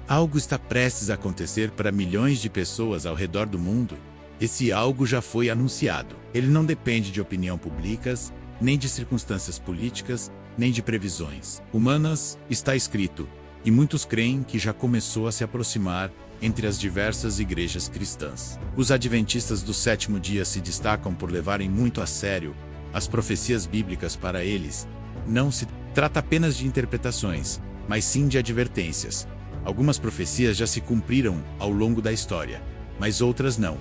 Algo está prestes a acontecer para milhões de pessoas ao redor do mundo. Esse algo já foi anunciado. Ele não depende de opinião públicas, nem de circunstâncias políticas, nem de previsões humanas. Está escrito, e muitos creem que já começou a se aproximar entre as diversas igrejas cristãs. Os adventistas do sétimo dia se destacam por levarem muito a sério as profecias bíblicas. Para eles, não se trata apenas de interpretações, mas sim de advertências. Algumas profecias já se cumpriram ao longo da história, mas outras não.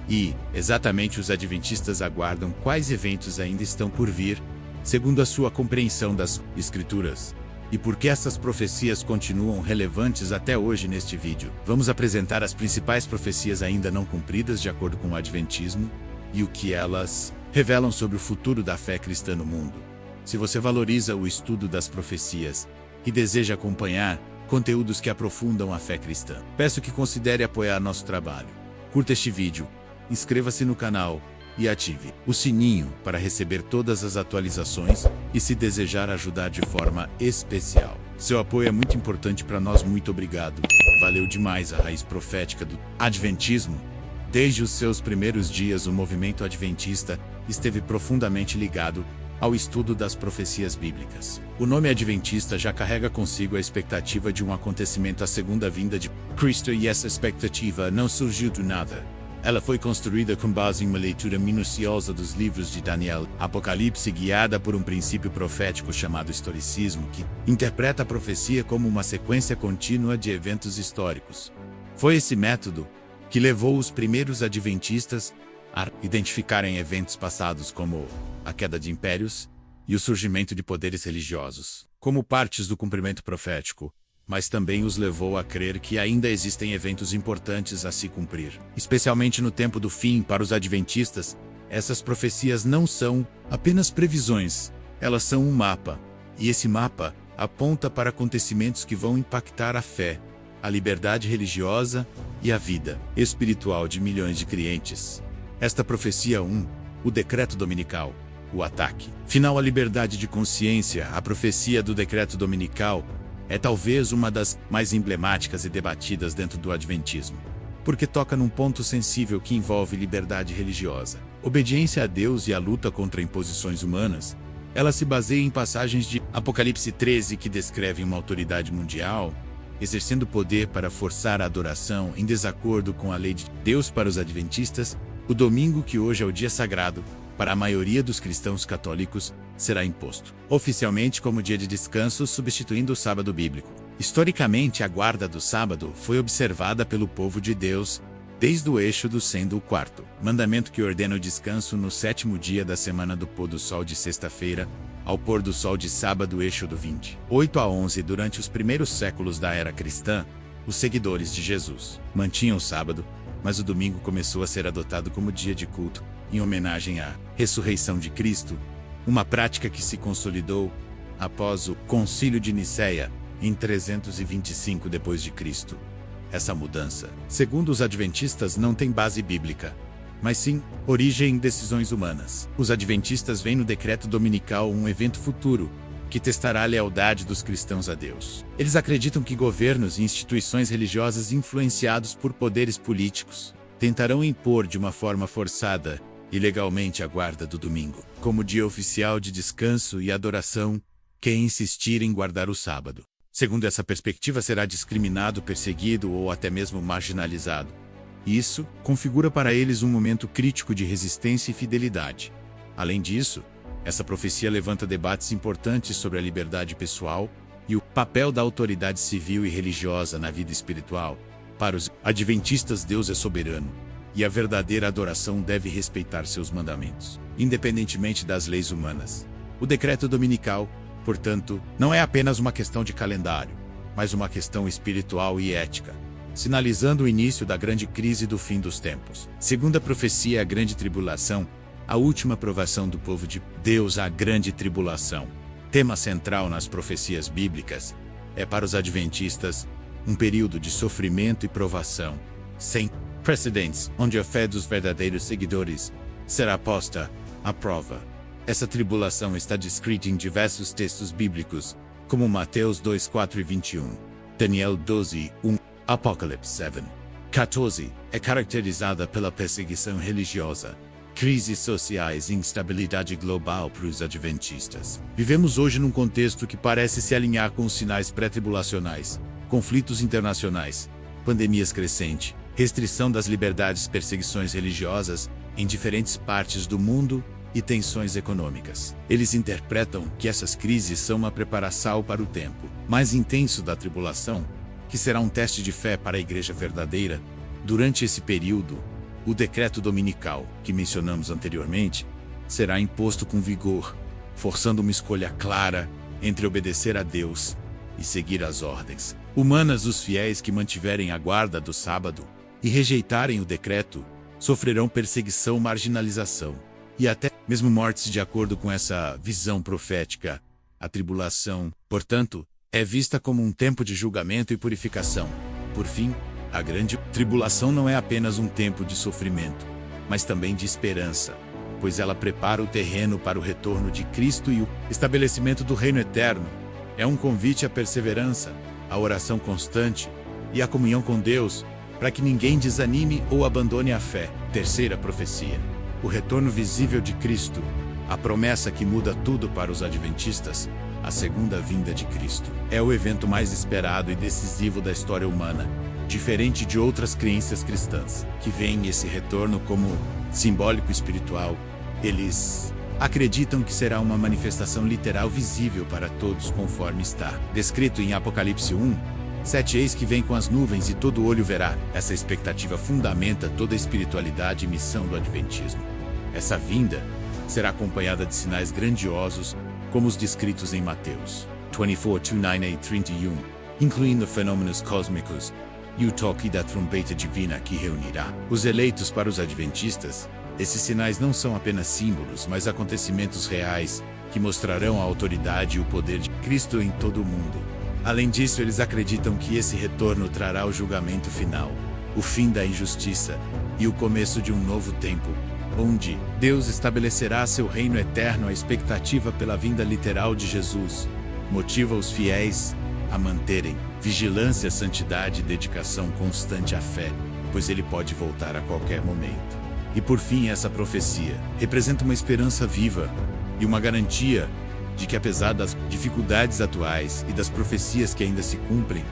E, exatamente, os adventistas aguardam quais eventos ainda estão por vir, segundo a sua compreensão das Escrituras. E por que essas profecias continuam relevantes até hoje. Neste vídeo, vamos apresentar as principais profecias ainda não cumpridas de acordo com o Adventismo e o que elas revelam sobre o futuro da fé cristã no mundo. Se você valoriza o estudo das profecias e deseja acompanhar conteúdos que aprofundam a fé cristã, peço que considere apoiar nosso trabalho. Curta este vídeo, inscreva-se no canal e ative o sininho para receber todas as atualizações e, se desejar ajudar de forma especial, seu apoio é muito importante para nós. Muito obrigado. Valeu demais. A raiz profética do Adventismo. Desde os seus primeiros dias, o movimento adventista esteve profundamente ligado ao estudo das profecias bíblicas. O nome adventista já carrega consigo a expectativa de um acontecimento, a segunda vinda de Cristo, e essa expectativa não surgiu do nada. Ela foi construída com base em uma leitura minuciosa dos livros de Daniel, Apocalipse, guiada por um princípio profético chamado historicismo, que interpreta a profecia como uma sequência contínua de eventos históricos. Foi esse método que levou os primeiros adventistas a identificarem eventos passados, como a queda de impérios e o surgimento de poderes religiosos, como partes do cumprimento profético, mas também os levou a crer que ainda existem eventos importantes a se cumprir. Especialmente no tempo do fim, para os adventistas, essas profecias não são apenas previsões, elas são um mapa, e esse mapa aponta para acontecimentos que vão impactar a fé, a liberdade religiosa e a vida espiritual de milhões de crentes. Esta profecia 1, o decreto dominical, o ataque final à liberdade de consciência. A profecia do decreto dominical é talvez uma das mais emblemáticas e debatidas dentro do Adventismo, porque toca num ponto sensível que envolve liberdade religiosa, obediência a Deus e a luta contra imposições humanas. Ela se baseia em passagens de Apocalipse 13 que descrevem uma autoridade mundial exercendo poder para forçar a adoração em desacordo com a lei de Deus. Para os adventistas, o domingo, que hoje é o dia sagrado para a maioria dos cristãos católicos, será imposto oficialmente como dia de descanso, substituindo o sábado bíblico. Historicamente, a guarda do sábado foi observada pelo povo de Deus desde o Êxodo, sendo o quarto mandamento que ordena o descanso no sétimo dia da semana, do pôr do sol de sexta-feira ao pôr do sol de sábado. Êxodo 20, 8-11. Durante os primeiros séculos da era cristã, os seguidores de Jesus mantinham o sábado, mas o domingo começou a ser adotado como dia de culto, em homenagem à ressurreição de Cristo, uma prática que se consolidou após o Concílio de Nicéia, em 325 d.C. Essa mudança, segundo os adventistas, não tem base bíblica, mas sim origem em decisões humanas. Os adventistas veem no decreto dominical um evento futuro que testará a lealdade dos cristãos a Deus. Eles acreditam que governos e instituições religiosas influenciados por poderes políticos tentarão impor de uma forma forçada e legalmente a guarda do domingo como dia oficial de descanso e adoração. Quem insistir em guardar o sábado, segundo essa perspectiva, será discriminado, perseguido ou até mesmo marginalizado. Isso configura para eles um momento crítico de resistência e fidelidade. Além disso, essa profecia levanta debates importantes sobre a liberdade pessoal e o papel da autoridade civil e religiosa na vida espiritual. Para os adventistas, Deus é soberano, e a verdadeira adoração deve respeitar seus mandamentos, independentemente das leis humanas. O decreto dominical, portanto, não é apenas uma questão de calendário, mas uma questão espiritual e ética, sinalizando o início da grande crise do fim dos tempos. Segundo a profecia, a grande tribulação, a última provação do povo de Deus. A grande tribulação, tema central nas profecias bíblicas, é para os adventistas um período de sofrimento e provação sem precedentes, onde a fé dos verdadeiros seguidores será posta à prova. Essa tribulação está descrita em diversos textos bíblicos, como Mateus 2:4 e 21. Daniel 12, 1, Apocalipse 7, 14, é caracterizada pela perseguição religiosa, crises sociais e instabilidade global para os adventistas. Vivemos hoje num contexto que parece se alinhar com os sinais pré-tribulacionais, conflitos internacionais, pandemias crescentes, restrição das liberdades, perseguições religiosas em diferentes partes do mundo e tensões econômicas. Eles interpretam que essas crises são uma preparação para o tempo mais intenso da tribulação, que será um teste de fé para a igreja verdadeira. Durante esse período, o decreto dominical, que mencionamos anteriormente, será imposto com vigor, forçando uma escolha clara entre obedecer a Deus e seguir as ordens humanas. Os fiéis que mantiverem a guarda do sábado e rejeitarem o decreto sofrerão perseguição, marginalização e até mesmo mortes. De acordo com essa visão profética, a tribulação, portanto, é vista como um tempo de julgamento e purificação. Por fim, a grande tribulação não é apenas um tempo de sofrimento, mas também de esperança, pois ela prepara o terreno para o retorno de Cristo e o estabelecimento do reino eterno. É um convite à perseverança, à oração constante e à comunhão com Deus, para que ninguém desanime ou abandone a fé. Terceira profecia: o retorno visível de Cristo, a promessa que muda tudo para os adventistas. A segunda vinda de Cristo é o evento mais esperado e decisivo da história humana. Diferente de outras crenças cristãs, que veem esse retorno como simbólico espiritual, eles acreditam que será uma manifestação literal visível para todos, conforme está descrito em Apocalipse 1, 7: eis que vem com as nuvens e todo olho verá. Essa expectativa fundamenta toda a espiritualidade e missão do adventismo. Essa vinda será acompanhada de sinais grandiosos, como os descritos em Mateus 24, 9 a 31, incluindo fenômenos cósmicos e o toque da trombeta divina que reunirá os eleitos. Para os adventistas, esses sinais não são apenas símbolos, mas acontecimentos reais que mostrarão a autoridade e o poder de Cristo em todo o mundo. Além disso, eles acreditam que esse retorno trará o julgamento final, o fim da injustiça e o começo de um novo tempo, onde Deus estabelecerá seu reino eterno. A expectativa pela vinda literal de Jesus motiva os fiéis a manterem vigilância, santidade e dedicação constante à fé, pois ele pode voltar a qualquer momento. E por fim, essa profecia representa uma esperança viva e uma garantia de que, apesar das dificuldades atuais e das profecias que ainda se cumprem,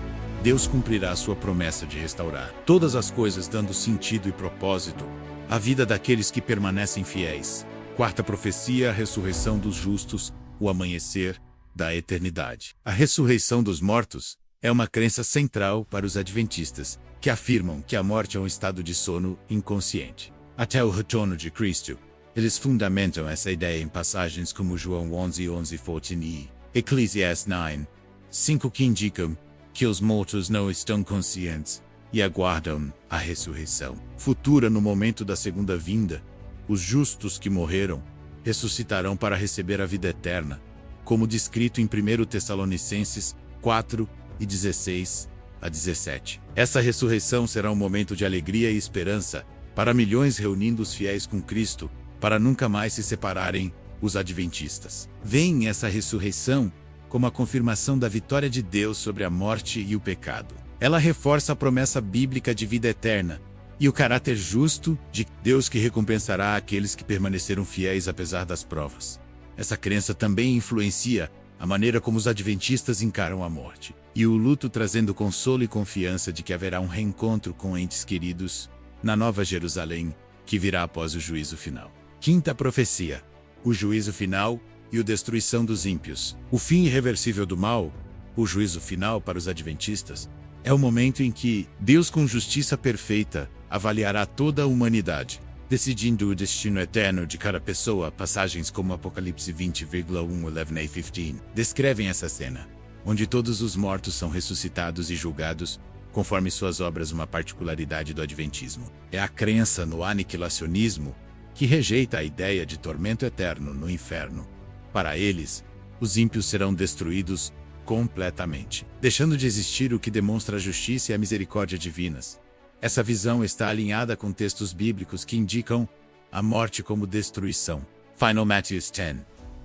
Deus cumprirá a sua promessa de restaurar todas as coisas, dando sentido e propósito à vida daqueles que permanecem fiéis. Quarta profecia: a ressurreição dos justos, o amanhecer da eternidade. A ressurreição dos mortos é uma crença central para os adventistas, que afirmam que a morte é um estado de sono inconsciente até o retorno de Cristo. Eles fundamentam essa ideia em passagens como João 11, 14 e Eclesiastes 9, 5, que indicam que os mortos não estão conscientes e aguardam a ressurreição futura. No momento da segunda vinda, os justos que morreram ressuscitarão para receber a vida eterna, como descrito em 1 Tessalonicenses 4 e 16 a 17. Essa ressurreição será um momento de alegria e esperança para milhões, reunindo os fiéis com Cristo para nunca mais se separarem. Os adventistas veem essa ressurreição como a confirmação da vitória de Deus sobre a morte e o pecado. Ela reforça a promessa bíblica de vida eterna e o caráter justo de Deus, que recompensará aqueles que permaneceram fiéis apesar das provas. Essa crença também influencia a maneira como os adventistas encaram a morte e o luto, trazendo consolo e confiança de que haverá um reencontro com entes queridos na Nova Jerusalém, que virá após o juízo final. Quinta profecia: o juízo final e a destruição dos ímpios. O fim irreversível do mal, o juízo final para os adventistas, é o momento em que Deus, com justiça perfeita, avaliará toda a humanidade, decidindo o destino eterno de cada pessoa. Passagens como Apocalipse 20,1, 11 a 15 descrevem essa cena, onde todos os mortos são ressuscitados e julgados conforme suas obras. Uma particularidade do adventismo é a crença no aniquilacionismo, que rejeita a ideia de tormento eterno no inferno. Para eles, os ímpios serão destruídos completamente, deixando de existir, o que demonstra a justiça e a misericórdia divinas. Essa visão está alinhada com textos bíblicos que indicam a morte como destruição. Final Matthews 10,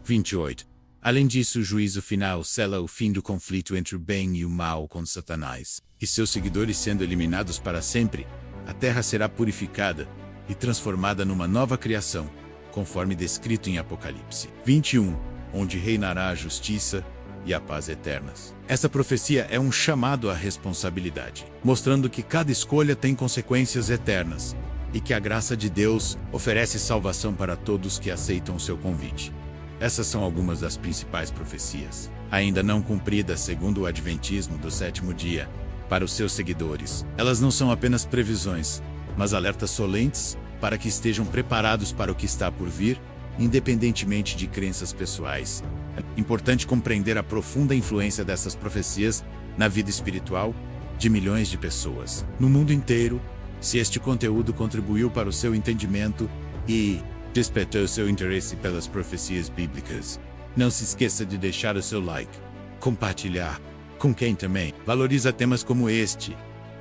28. Além disso, o juízo final sela o fim do conflito entre o bem e o mal com Satanás. E seus seguidores sendo eliminados para sempre, a terra será purificada e transformada numa nova criação, conforme descrito em Apocalipse 21, onde reinará a justiça e a paz eternas. Essa profecia é um chamado à responsabilidade, mostrando que cada escolha tem consequências eternas e que a graça de Deus oferece salvação para todos que aceitam o seu convite. Essas são algumas das principais profecias, ainda não cumpridas segundo o Adventismo do sétimo dia, para os seus seguidores. Elas não são apenas previsões, mas alertas solentes para que estejam preparados para o que está por vir, independentemente de crenças pessoais. É importante compreender a profunda influência dessas profecias na vida espiritual de milhões de pessoas no mundo inteiro. Se este conteúdo contribuiu para o seu entendimento e despertou seu interesse pelas profecias bíblicas, não se esqueça de deixar o seu like, compartilhar com quem também valoriza temas como este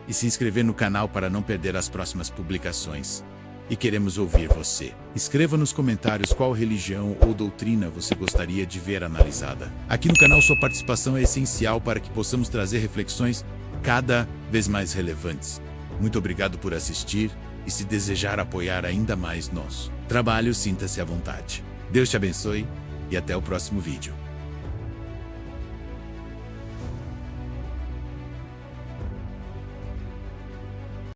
e se inscrever no canal para não perder as próximas publicações. E queremos ouvir você. Escreva nos comentários qual religião ou doutrina você gostaria de ver analisada. Aqui no canal sua participação é essencial para que possamos trazer reflexões cada vez mais relevantes. Muito obrigado por assistir e se desejar apoiar ainda mais nosso trabalho, sinta-se à vontade. Deus te abençoe e até o próximo vídeo.